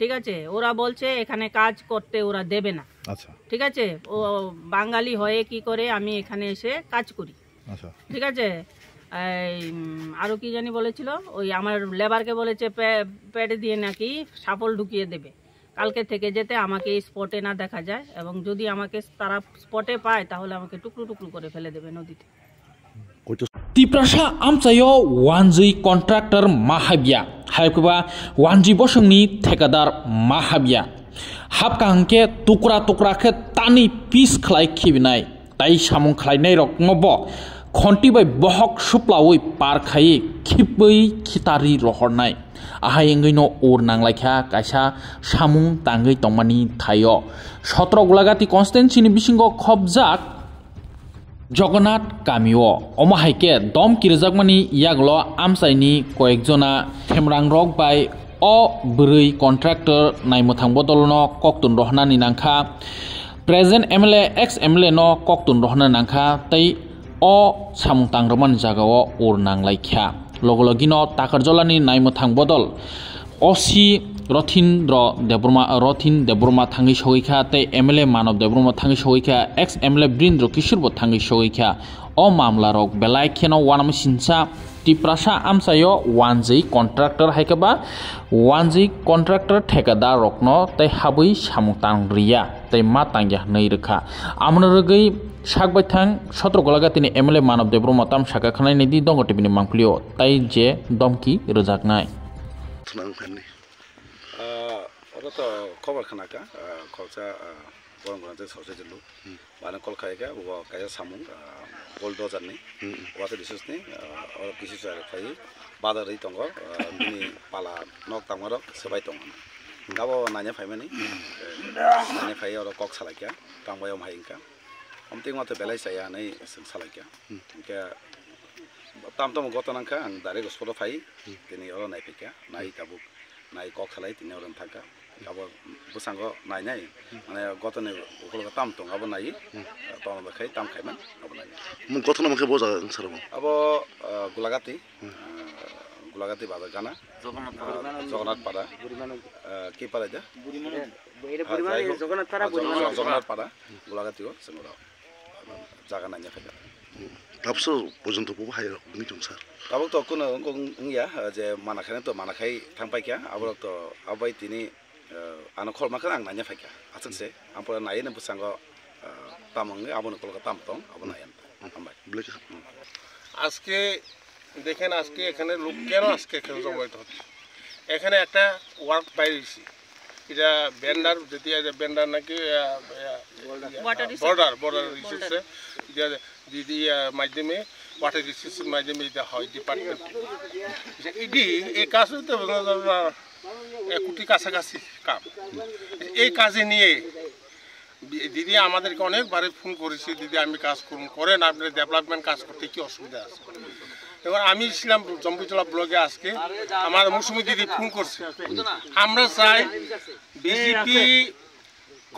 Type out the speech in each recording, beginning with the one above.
ঠিক আছে, ওরা বলছে এখানে কাজ করতে ওরা দেবে না। আচ্ছা, ঠিক আছে, ও বাঙালি হয়ে কি করে আমি এখানে এসে কাজ করি। আচ্ছা, ঠিক আছে, আরও কি জানি বলেছিল, ওই আমার লেবারকে বলেছে প্যাড দিয়ে নাকি সাপল ঢুকিয়ে দেবে। কালকে থেকে যেতে আমাকে স্পটে না দেখা যায়, এবং যদি আমাকে তারা স্পটে পায় তাহলে আমাকে টুকরো টুকরো করে ফেলে দেবে নদীতে। तिप्रासा आमचायो वानजि कन्ट्राक्टर माहाबिया हायकुबा वानजि बसंनि ठेकेदार माहाबिया हाबकांके टुकरा टुकरा के तानि पिस खलाय खिबिनाय ताइ सामुं खलायनाय रकमब खन्ति बाय बहक सुप्लावै पार खायै खिबै खितारि रहरनाय आहाय एंगैनो ओर नांलायखा कायसा सामुं तांगै तंमानि थायो 17 गुलागाति कन्स्टिट्युएन्सिनि बिसिंग खबजाक जगन्नाथ गामिओ अमाहायके दम किरजाकमानि यागलो आमसाइनि कयेकजना थेमरां रक बाय अ ब्रै कन्ट्राक्टर नायमोथां बदलनो कक्तुन रहनानि नांखा प्रेजेन्ट एमएलए एक्स एमएलए नो कक्तुन रहना नांखा तै अ सामुं तांग्रमान जागाओ ओर नांलायख्या लगलगिनो ताकारजलानि नायमोथां बदल ओसी रथिन्द्र देबरमा थांगै सहैखा तै एमएलए मानव देबरमा थांगै सहैखा एक्स एमएलए ब्रिन्द्र किशोरबो थांगै सहैखा अ मामला रक बेलायखेनो वानाम सिनसा तिप्रासा आमसायो वानजै कन्ट्राक्टर हायकाबा वानजै कन्ट्राक्टर ठेकेदार रकनो तै हाबै सामुं तांग्रिया तै मा तांग्या नै रोखा आमनो रगै साकबायथां 17 गलागातिनि एमएलए मानव देबरमा ताम साका खानाय निदि दंग टिभिनि मांफ्लियो तै जे दमकी रोजाकनाय तो खबर खानाका खलसा गरम गरम सौसे जल्लू माने कल खाएगा वो काया सामू गोल्ड डजर नहीं वो तो डिशेस नहीं और किसी से खाई बादर रही तंगो मिनी पाला नॉक तंगो सबाई तंगो गावो नान्या फाई में नहीं नान्या फाई और कॉक साला क्या तंगो यम हाई इनका हम तीन माते बेलाई साया नहीं साला क्या क्या ताम तो मुगोता नंका अंग दारे गोस्पोलो फाई तिनी और नाई पिका नाई काबुक नाई कॉक सालाई तिनी और अंथाका अब बुसांगो नाय नाय माने गतने उखलगा ताम दं अब नाय तन बखाय ताम खायमान अब नाय मुं गतने मखे बजा सर अब गुलागाती बाजार गाना जगन्नाथ पाड़ा की पाड़ा जा जगन्नाथ पाड़ा गुलागाती को संगरा जागा नाय खायगा ताबसो पर्यन्त बबो हाय मिथुं सर ताबो तो कोनो या जे मानाखाने तो मानाखाय थांबाय क्या अब तो आबाय तिनी आनो खल माखा आं नान्या फायका आचनसे आं पर नाय ने बुसांगो तामंगे आबनो कलका ताम तंग अब नायान हामबाय আজকে দেখেন আজকে এখানে লোক কেন আজকে এখানে জমায়েত হচ্ছে এখানে একটা ওয়ার্ক পাইছি এটা বেন্ডার যদি বেন্ডার নাকি বর্ডার রিসোর্সে দিদি মাধ্যমে ওয়াটার রিসোর্সের মাধ্যমে এটা হয় ডিপার্টমেন্ট এটি এই কাজ তো 1 কোটি কাছাকাছি কাম এই কাজে নিয়ে দিদি আমাদেরকে অনেকবারে ফোন করেছি দিদি আমি কাজ করেন আপনার ডেভেলপমেন্ট কাজ করতে কি অসুবিধা আছে এবার আমি ছিলাম জম্বুজলা ব্লগে আজকে আমার মৌসুমী দিদি ফোন করছে আমরা চাই বিজেপি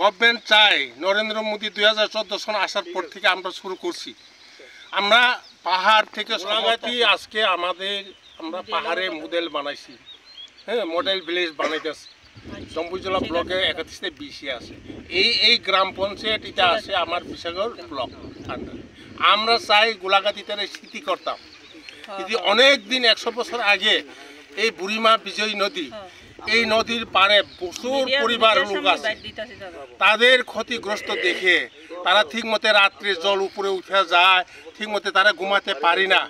গভর্নমেন্ট চাই নরেন্দ্র মোদী 2014 সন আসার পর থেকে আমরা শুরু করছি আমরা পাহাড় থেকে সোনাগাতি আজকে আমরা পাহাড়ে মডেল বানাইছি হ্যাঁ মডেল ভিলেজ বানাইতেছি জম্বুজলা ব্লকে 31টা বিসি আছে এই গ্রাম পঞ্চায়েত এটা আছে আমার বিশাগর ব্লক আমরা চাই গোলাগাতিতে স্মৃতি করতাম যদি অনেক দিন 100 বছর আগে এই বুড়িমা বিজয় নদী এই নদীর পারে প্রচুর পরিবার লোক আছে তাদের ক্ষতিগ্রস্ত দেখে তারা ঠিকমতো রাত্রে জল উপরে উঠে যায় ঠিকমতো তারা ঘুমাতে পারি না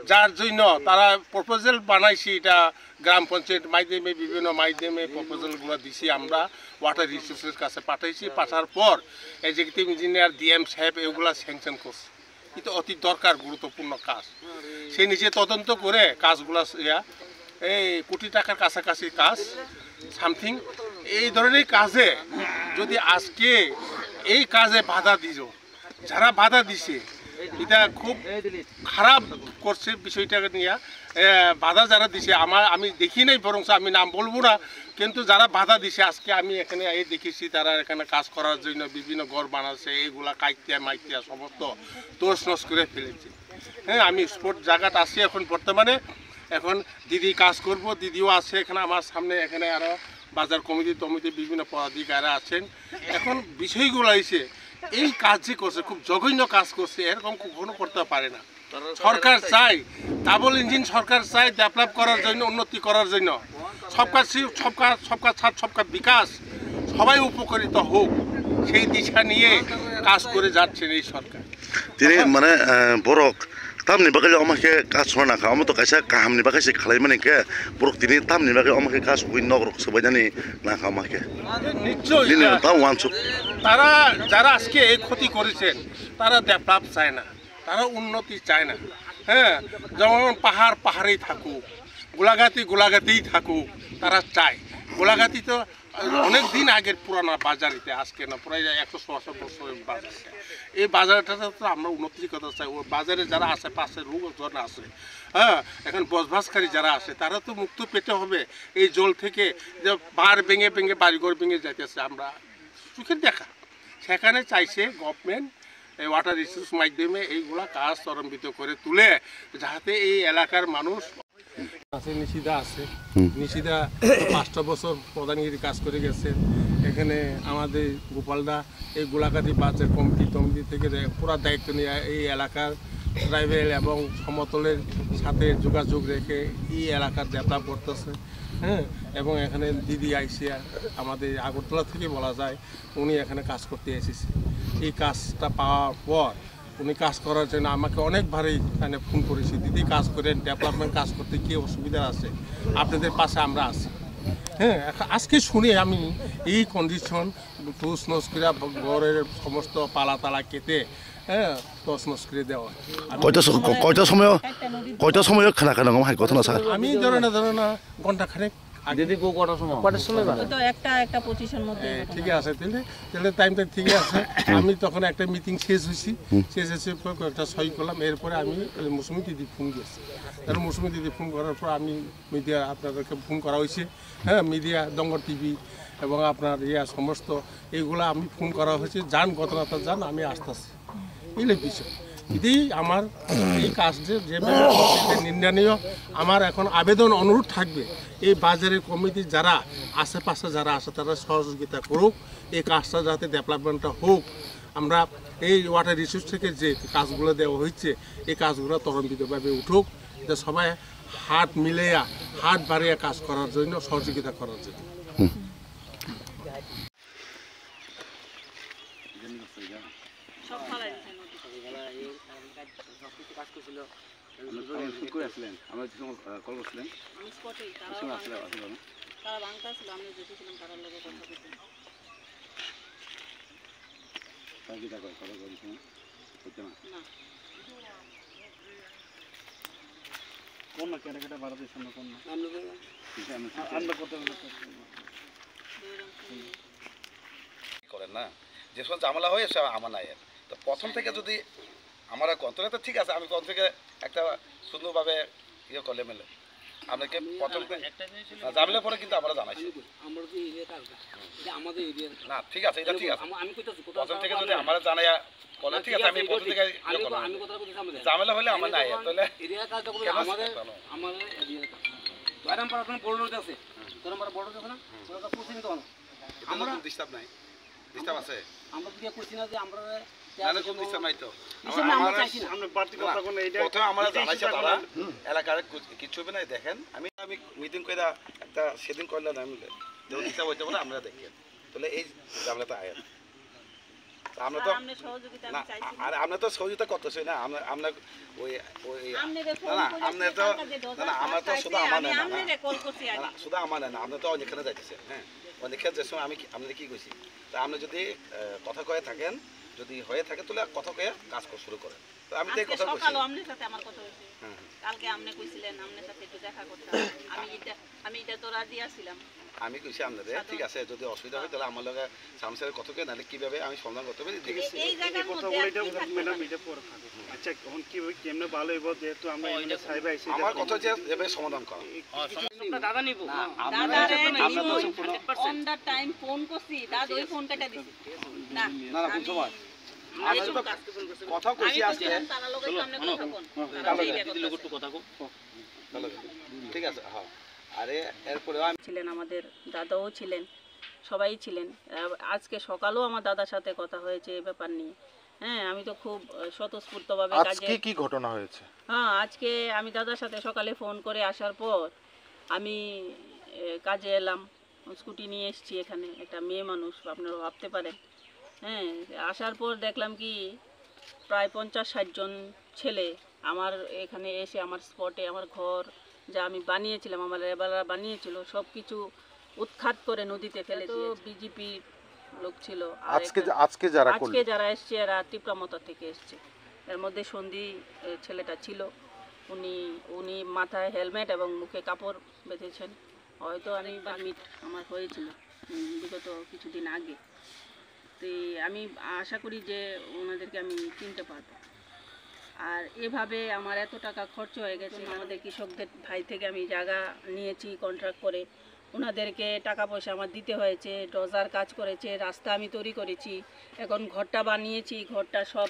যার জন্য তারা প্রপোজাল বানাইছি এটা গ্রাম পঞ্চায়েত মাধ্যমে বিভিন্ন মাধ্যমে প্রপোজালগুলো দিছি আমরা ওয়াটার রিসোর্সের কাছে পাঠাইছি পাঠার পর এক্সিকিউটিভ ইঞ্জিনিয়ার ডিএম সাহেব এগুলা স্যাংশন করছে এটা অতি দরকার গুরুত্বপূর্ণ কাজ সে নিজে তদন্ত করে কাজগুলো এই কোটি টাকার কাছাকাছি কাজ সামথিং এই ধরনের কাজে যদি আজকে এই কাজে বাধা দিল যারা বাধা দিছে এটা খুব খারাপ করছে বিষয়টাকে নিয়ে বাধা যারা দিছে আমি দেখি নাই বরং আমি নাম বলবো না কিন্তু যারা বাধা দিছে আজকে আমি এখানে দেখেছি তারা এখানে কাজ করার জন্য বিভিন্ন ঘর বানাচ্ছে এইগুলা কাইতিয়া মাইতিয়া সমস্ত তোষ নষ্ট করে ফেলেছে হ্যাঁ আমি স্পট জায়গাটা আছি এখন বর্তমানে এখন দিদি কাজ করব দিদিও আছে এখানে আমার সামনে এখানে আরও বাজার কমিটি বিভিন্ন পদাধিকারীরা আছেন। এখন বিষয়গুলো এসে এই কাজ যে করছে খুব জঘন্য কাজ করছে, এরকম কখনো করতে পারে না। সরকার চায়, ডাবল ইঞ্জিন সরকার চায় ডেভেলপ করার জন্য, উন্নতি করার জন্য, সবকা সাথ সবকা বিকাশ, সবাই উপকৃত হোক সেই দিশা নিয়ে কাজ করে যাচ্ছেন এই সরকার। তিনি মানে বরক তামনি বাকি আমাকে কাজ হয় না আমি তো কাছে কাহামনি বাকি সে খালাই মানে কে বরক তিনি তামনি বাকি আমাকে কাজ হই নগর সবাই জানি না আমাকে নিশ্চয়ই তারা যারা আজকে এই ক্ষতি করেছেন তারা ডেভেলপ চায় না, তারা উন্নতি চায় না। হ্যাঁ, যেমন পাহাড়েই থাকুক, গোলাঘাতেই থাকুক, তারা চায়। গোলাঘাতি তো অনেক দিন আগের পুরানা বাজারিতে, আজকে না প্রায় 100 বছরের বাজার। এই বাজারটা তো আমরা উন্নতির কথা চাই। ওই বাজারে যারা আশেপাশে লোকজন আছে, হ্যাঁ, এখন বসবাসকারী যারা আছে তারা তো মুক্ত পেতে হবে এই জল থেকে। যে পাহাড় ভেঙে বাড়িঘর ভেঙে যাইতেছে, আমরা চোখের দেখা। সেখানে চাইছে গভর্নমেন্ট এই ওয়াটার রিসোর্স মাধ্যমে এইগুলা কাজ ত্বরান্বিত করে তুলে, যাতে এই এলাকার মানুষ আছে। নিশিদা আছে, নিশিদা 5টা বছর প্রধানগিরি কাজ করে গেছে। এখানে আমাদের গোপালদা এই গোলাঘাটি বাজার কমিটি থেকে পুরো দায়িত্ব নিয়ে এই এলাকার ট্রাইবেল এবং সমতলের সাথে যোগাযোগ রেখে এই এলাকার ডেভেলপ করতেছে। হ্যাঁ, এবং এখানে দিদি আইসিয়া আমাদের আগরতলা থেকে বলা যায় উনি এখানে কাজ করতে এসেছে। এই কাজটা পাওয়ার পর উনি কাজ করার জন্য আমাকে অনেকবারই এখানে ফোন করেছি, দিদি কাজ করেন, ডেভেলপমেন্ট কাজ করতে কী অসুবিধা আছে, আপনাদের পাশে আমরা আছি। হ্যাঁ, আজকে শুনে আমি এই কন্ডিশন টুস নস করে ঘরের সমস্ত পালা কেটে, হ্যাঁ, তছনছ করে দেওয়া। কয়টা সময় খানা খানা ঘটনা স্যার আমি ধরে না ঘন্টাখানেক ঠিক আছে, তাহলে টাইমটা ঠিক আছে। আমি তখন একটা মিটিং শেষ হয়েছি, একটা সই করলাম। এরপরে আমি মৌসুমী দিদি ফোন দিয়েছি। কারণ মৌসুমী দিদি ফোন করার পর আমি মিডিয়া আপনাদেরকে ফোন করা হয়েছে। হ্যাঁ, মিডিয়া দঙ্গর টিভি এবং আপনার সমস্ত এইগুলো আমি ফোন করা হয়েছে, যান ঘটনাটা যান, আমি আসতেছি। এই বিষয় এটি আমার এই কাজটা যেভাবে নিন্দনীয়। আমার এখন আবেদন অনুরোধ থাকবে এই বাজারের কমিটি যারা আশেপাশে যারা আছে তারা সহযোগিতা করুক, এই কাজটা যাতে ডেভেলপমেন্টটা হোক। আমরা এই ওয়াটার রিসোর্স থেকে যে কাজগুলো দেওয়া হয়েছে এই কাজগুলো ত্বরান্বিতভাবে উঠুক, যে সবাই হাত মিলিয়ে হাত বাড়িয়ে কাজ করার জন্য সহযোগিতা করার জন্য। করেন না যে সব ঝামেলা হয়ে সে আমার নাই। তো প্রথম থেকে যদি আমরা কন্ট্রোলে তো ঠিক আছে, আমি কোন থেকে একটা সুন্দরভাবে ইয়ে করলে মেলে আপনাকে প্রথম জানলে পরে কিন্তু আমরা জানাইছি না, ঠিক আছে, এটা ঠিক আছে। প্রথম থেকে যদি আমরা জানাই বলে ঠিক আছে, আমি প্রথম থেকে ঝামেলা হলে আমার নাই, তাহলে ডিস্টার্ব নাই, ডিস্টার্ব আছে এলাকার কিছু হবে না। দেখেন আমি মিটিং করে একটা সেদিন করলে হিসাব হইতে পারে আমরা দেখেন, তাহলে এই ঝামেলাটা আয় আমরা তো না, আর আমরা তো সহযোগিতা করতেছি না। আমরা ওই না আমরা তো না আমরা তো শুধু আমার না শুধু আমার না, আমরা তো অনেকখানে যাইতেছি। হ্যাঁ, অনেকখানে যে সময় আমি আপনাদের কি কইছি, তা আপনি যদি কথা কয়ে থাকেন, যদি হয়ে থাকে তাহলে কথা কয়ে কাজ শুরু করেন। তো আমি তো এই কথা কইছি, আপনার সাথে আমার কথা হইছে কালকে, আপনি কইছিলেন আপনার সাথে একটু দেখা করতে। আমি এটা তো রাজি আছিলাম। আমি কইছি আপনাদের ঠিক আছে, যদি অসুবিধা হয় তাহলে আমার লগে সামসের কথা কয়ে, নাহলে কিভাবে আমি সমাধান করতে পারি। ঠিক আছে, এই জায়গার মধ্যে ম্যাডাম এটা পরে থাকে। আচ্ছা, এখন কি কেমনে ভালো হইব, যেহেতু আমরা এটা সাইবে আইছি, আমার কথা যে এভাবে সমাধান করা। সমস্যাটা দাদা নিব, দাদা অন দা টাইম ফোন করছি, দাদা ওই ফোন কেটে দিছি। না না কোন সময় কথা কইছি আজকে তারা লোকের সামনে কথা কোন, তারা এই কথা ঠিক আছে। হ্যাঁ, ছিলেন, আমাদের দাদাও ছিলেন, সবাই ছিলেন। আজকে সকালেও আমার দাদার সাথে কথা হয়েছে এই ব্যাপার নিয়ে। হ্যাঁ, আমি তো খুব স্বতঃস্ফূর্তভাবে আজকে কি ঘটনা হয়েছে? হ্যাঁ, আজকে আমি দাদার সাথে সকালে ফোন করে আসার পর আমি কাজে এলাম, স্কুটি নিয়ে এসেছি। এখানে একটা মেয়ে মানুষ, আপনারা ভাবতে পারেন। হ্যাঁ, আসার পর দেখলাম কি প্রায় 50-60 জন ছেলে আমার এখানে এসে আমার স্পটে আমার ঘর যা আমি বানিয়েছিলাম, আমার লেবাররা বানিয়েছিল, সব কিছু উৎখাত করে নদীতে ফেলে দিয়ে বিজেপি লোক ছিল। আর আজকে যারা এসছে এরা টিপরামতা থেকে এসছে। এর মধ্যে সন্ধি ছেলেটা ছিল, উনি মাথায় হেলমেট এবং মুখে কাপড় বেঁধেছেন। হয়তো আমার হয়েছিল বিগত কিছুদিন আগে। তো আমি আশা করি যে ওনাদেরকে আমি চিনতে পারবো। আর এভাবে আমার এত টাকা খরচ হয়ে গেছে। আমাদের কৃষকদের ভাই থেকে আমি জায়গা নিয়েছি কন্ট্রাক্ট করে, ওনাদেরকে টাকা পয়সা আমার দিতে হয়েছে। ডজার কাজ করেছে, রাস্তা আমি তৈরি করেছি, এখন ঘরটা বানিয়েছি, ঘরটা সব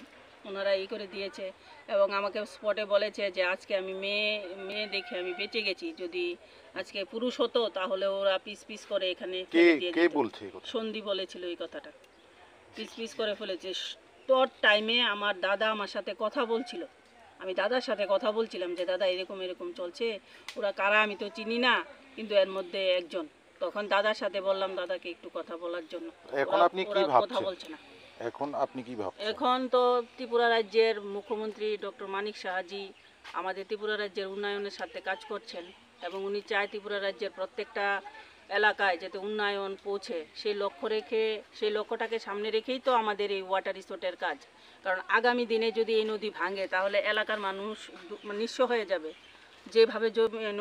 ওনারা করে দিয়েছে। এবং আমাকে স্পটে বলেছে যে আজকে আমি মেয়ে দেখে আমি বেঁচে গেছি, যদি আজকে পুরুষ হতো তাহলে ওরা পিস পিস করে এখানে সন্ধি বলেছিল এই কথাটা, পিস পিস করে ফেলেছে। তোর টাইমে আমার দাদা আমার সাথে কথা বলছিল, আমি দাদার সাথে কথা বলছিলাম যে দাদা এরকম এরকম চলছে, ওরা কারা আমি তো চিনি না, কিন্তু এর মধ্যে একজন। তখন দাদার সাথে বললাম দাদাকে একটু কথা বলার জন্য। এখন আপনি কি ভাবছেন? কথা বলছে না। এখন আপনি কি ভাবছেন? এখন তো ত্রিপুরা রাজ্যের মুখ্যমন্ত্রী ডক্টর মানিক সাহাজি আমাদের ত্রিপুরা রাজ্যের উন্নয়নের সাথে কাজ করছেন, এবং উনি চায় ত্রিপুরা রাজ্যের প্রত্যেকটা এলাকায় যাতে উন্নয়ন পৌঁছে। সেই লক্ষ্যটাকে সামনে রেখেই তো আমাদের এই ওয়াটার রিসোর্টের কাজ। কারণ আগামী দিনে যদি এই নদী ভাঙে তাহলে এলাকার মানুষ নিঃস্ব হয়ে যাবে। যেভাবে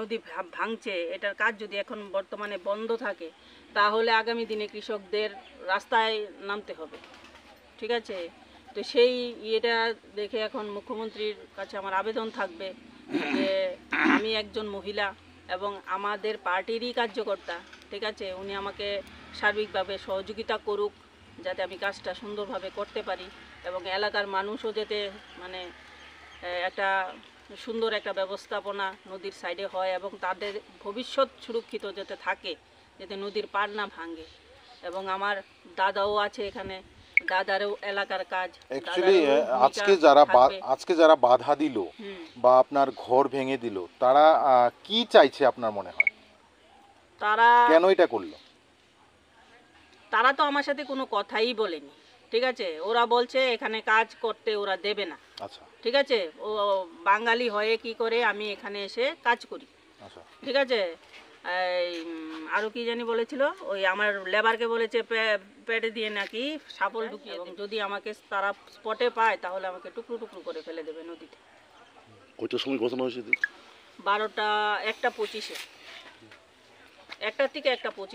নদী ভাঙছে, এটার কাজ যদি এখন বর্তমানে বন্ধ থাকে তাহলে আগামী দিনে কৃষকদের রাস্তায় নামতে হবে। ঠিক আছে, তো সেই ইয়েটা দেখে এখন মুখ্যমন্ত্রীর কাছে আমার আবেদন থাকবে যে আমি একজন মহিলা এবং আমাদের পার্টিরই কার্যকর্তা, ঠিক আছে, উনি আমাকে সার্বিকভাবে সহযোগিতা করুক যাতে আমি কাজটা সুন্দরভাবে করতে পারি, এবং এলাকার মানুষও যাতে মানে একটা সুন্দর একটা ব্যবস্থাপনা নদীর সাইডে হয় এবং তাদের ভবিষ্যৎ সুরক্ষিত যাতে থাকে, যাতে নদীর পাড় না ভাঙে। এবং আমার দাদাও আছে এখানে, দাদারও এলাকার কাজ। অ্যাকচুয়ালি আজকে যারা বাধা দিল বা আপনার ঘর ভেঙে দিল, তারা কি চাইছে আপনার মনে হয়? তারা কেন এটা করলো? তারা তো আমার সাথে কোনো কথাই বলেনি, ঠিক আছে। ওরা বলছে এখানে কাজ করতে ওরা দেবে না। আচ্ছা, ঠিক আছে, ও বাঙালি হয়ে কি করে আমি এখানে এসে কাজ করি। আচ্ছা, ঠিক আছে। আরও কি জানি বলেছিল, ওই আমার লেবারকে বলেছে পেটে দিয়ে নাকি সাপল ঢুকিয়ে, এবং যদি আমাকে তারা স্পটে পায় তাহলে আমাকে টুকরো টুকরো করে ফেলে দেবে নদীতে। কয়টার সময় ঘটনা হয়েছে? 1:25 1টা থেকে 1:25।